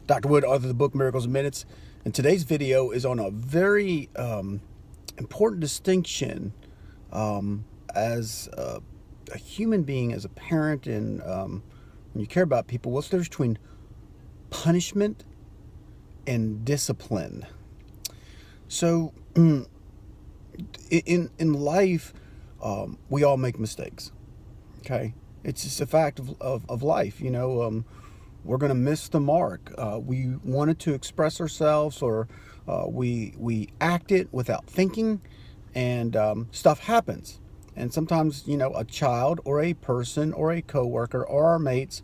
Dr. Wood, author of the book Miracles in Minutes, and today's video is on a very important distinction as a human being, as a parent, and when you care about people. What's the difference between punishment and discipline? So, in life, we all make mistakes. Okay, it's just a fact of life. We're going to miss the mark. We wanted to express ourselves, or we act it without thinking, and stuff happens. And sometimes, a child or a person or a coworker or our mates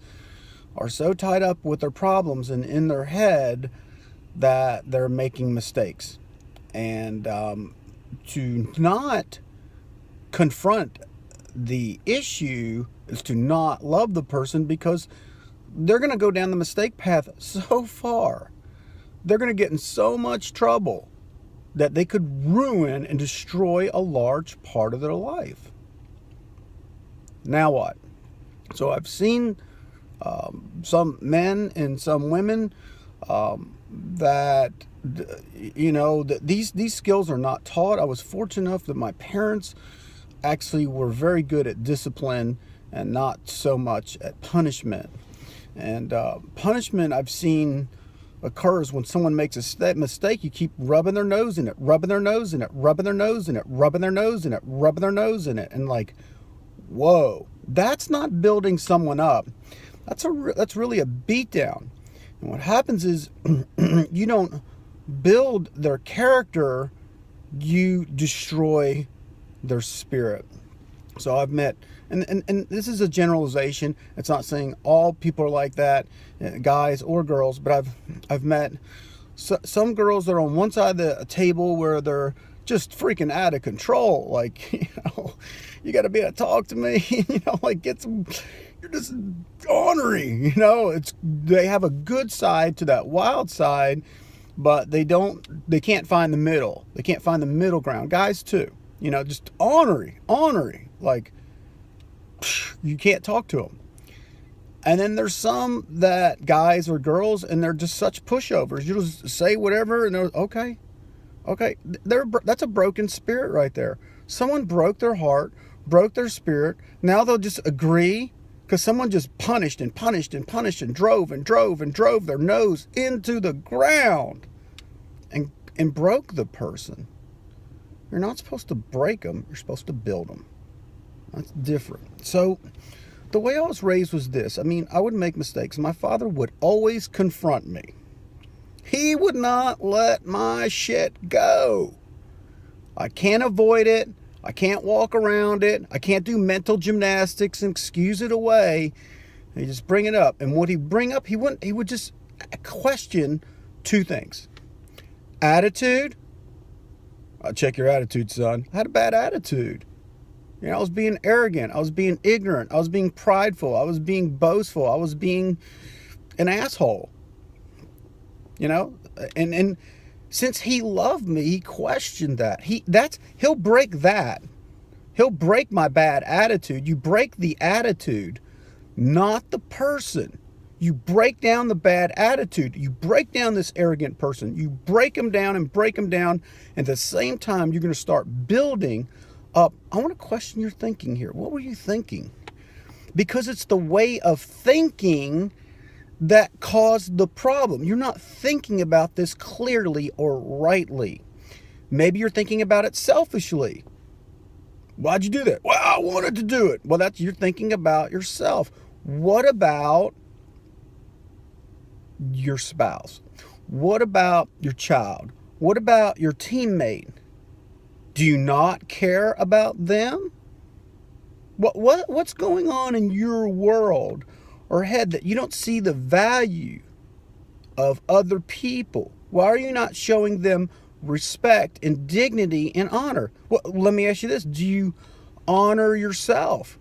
are so tied up with their problems and in their head that they're making mistakes. And to not confront the issue is to not love the person, because they're going to go down the mistake path so far. They're going to get in so much trouble that they could ruin and destroy a large part of their life. Now what? So I've seen some men and some women that these skills are not taught. I was fortunate enough that my parents actually were very good at discipline and not so much at punishment. And punishment I've seen occurs when someone makes a mistake. You keep rubbing their nose in it, rubbing their nose in it, rubbing their nose in it, rubbing their nose in it, rubbing their nose in it, and like, whoa, that's not building someone up. That's really a beatdown. And what happens is you don't build their character, you destroy their spirit. So I've met, and this is a generalization. It's not saying all people are like that, guys or girls, but I've met some girls that are on one side of the table where they're just freaking out of control. Like, you got to be able to talk to me, like get some. You're just ornery, they have a good side to that wild side, but they can't find the middle. They can't find the middle ground. Guys too, just ornery, like you can't talk to them. And then there's some that guys or girls, and they're just such pushovers. You just say whatever, and they're okay. That's a broken spirit right there. Someone broke their heart, broke their spirit. Now they'll just agree because someone just punished and punished and punished and drove and drove and drove their nose into the ground and broke the person. You're not supposed to break them. You're supposed to build them. That's different. So the way I was raised was this. I would make mistakes. My father would always confront me. He would not let my shit go. I can't avoid it. I can't walk around it. I can't do mental gymnastics and excuse it away. He just bring it up. And what he'd bring up, he would just question two things. Attitude. I'll check your attitude, son. I had a bad attitude. I was being arrogant. I was being ignorant. I was being prideful. I was being boastful. I was being an asshole. And since he loved me, he questioned that. He'll break that. He'll break my bad attitude. You break the attitude, not the person. You break down the bad attitude. You break down this arrogant person. You break him down and break him down. And at the same time, you're going to start building up. I want to question your thinking here. What were you thinking? Because it's the way of thinking that caused the problem. You're not thinking about this clearly or rightly. Maybe you're thinking about it selfishly. Why'd you do that? Well, I wanted to do it. Well, you're thinking about yourself. What about your spouse? What about your child? What about your teammate? Do you not care about them? What's going on in your world or head that you don't see the value of other people? Why are you not showing them respect and dignity and honor? Well, let me ask you this. Do you honor yourself?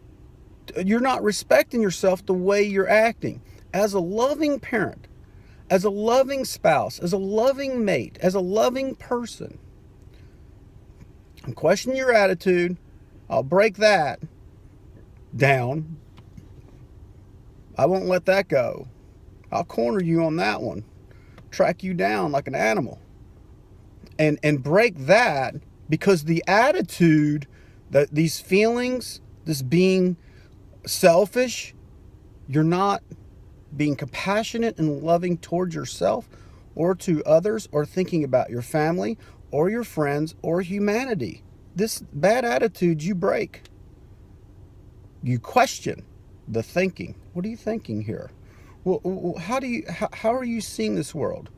You're not respecting yourself the way you're acting. As a loving parent, as a loving spouse, as a loving mate, as a loving person, I'm questioning your attitude. I'll break that down. I won't let that go. I'll corner you on that one. track you down like an animal. And break that, because the attitude, that these feelings, this being selfish, you're not being compassionate and loving towards yourself or to others, or thinking about your family or your friends or humanity. This bad attitude you break. You question the thinking. What are you thinking here? Well, how are you seeing this world?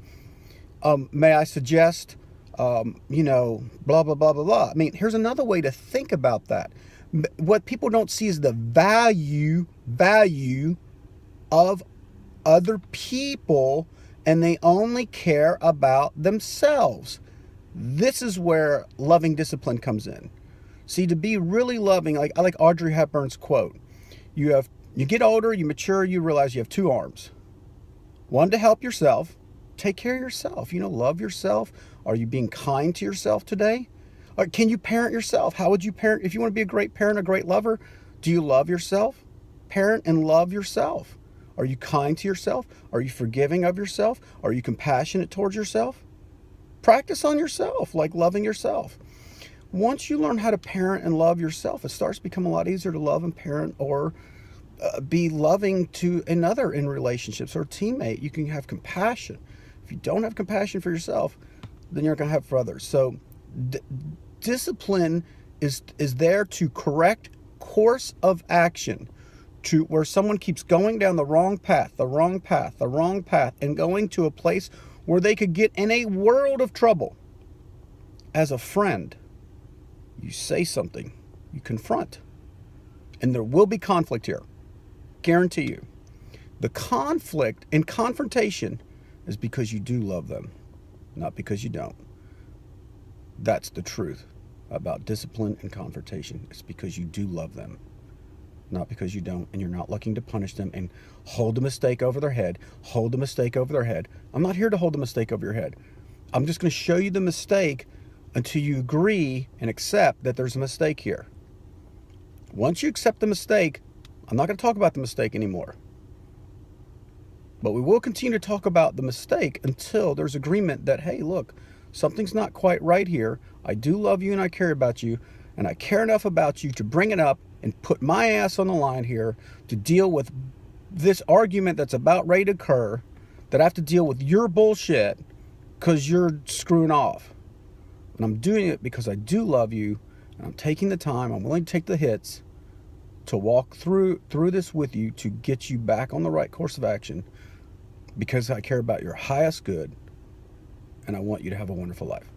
May I suggest, blah, blah, blah, blah, blah. I mean, here's another way to think about that. What people don't see is the value of other people, and they only care about themselves. This is where loving discipline comes in. See, to be really loving, like I like Audrey Hepburn's quote, you get older, you mature, you realize you have two arms. One to help yourself, take care of yourself, love yourself. Are you being kind to yourself today? Or can you parent yourself? How would you parent? If you want to be a great parent, a great lover, do you love yourself? Parent and love yourself. Are you kind to yourself? Are you forgiving of yourself? Are you compassionate towards yourself? Practice on yourself, like loving yourself. Once you learn how to parent and love yourself, it starts to become a lot easier to love and parent, or be loving to another in relationships, or a teammate. You can have compassion. If you don't have compassion for yourself, then you're not going to have for others. So discipline is there to correct course of action, to where someone keeps going down the wrong path, and going to a place where they could get in a world of trouble. As a friend, you say something, you confront, and there will be conflict here. Guarantee you. The conflict and confrontation is because you do love them, not because you don't. That's the truth about discipline and confrontation. It's because you do love them, not because you don't, and you're not looking to punish them and hold the mistake over their head. I'm not here to hold the mistake over your head. I'm just going to show you the mistake until you agree and accept that there's a mistake here. Once you accept the mistake, I'm not going to talk about the mistake anymore. But we will continue to talk about the mistake until there's agreement that, hey, look, something's not quite right here. I do love you and I care about you, and I care enough about you to bring it up and put my ass on the line here to deal with this argument that's about ready to occur, that I have to deal with your bullshit because you're screwing off. And I'm doing it because I do love you, and I'm taking the time, I'm willing to take the hits to walk through this with you to get you back on the right course of action, because I care about your highest good and I want you to have a wonderful life.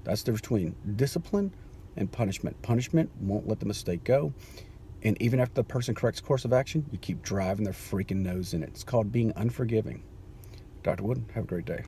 That's the difference between discipline and punishment. Punishment won't let the mistake go, and even after the person corrects course of action, you keep driving their freaking nose in it. It's called being unforgiving. Dr. Wood, have a great day.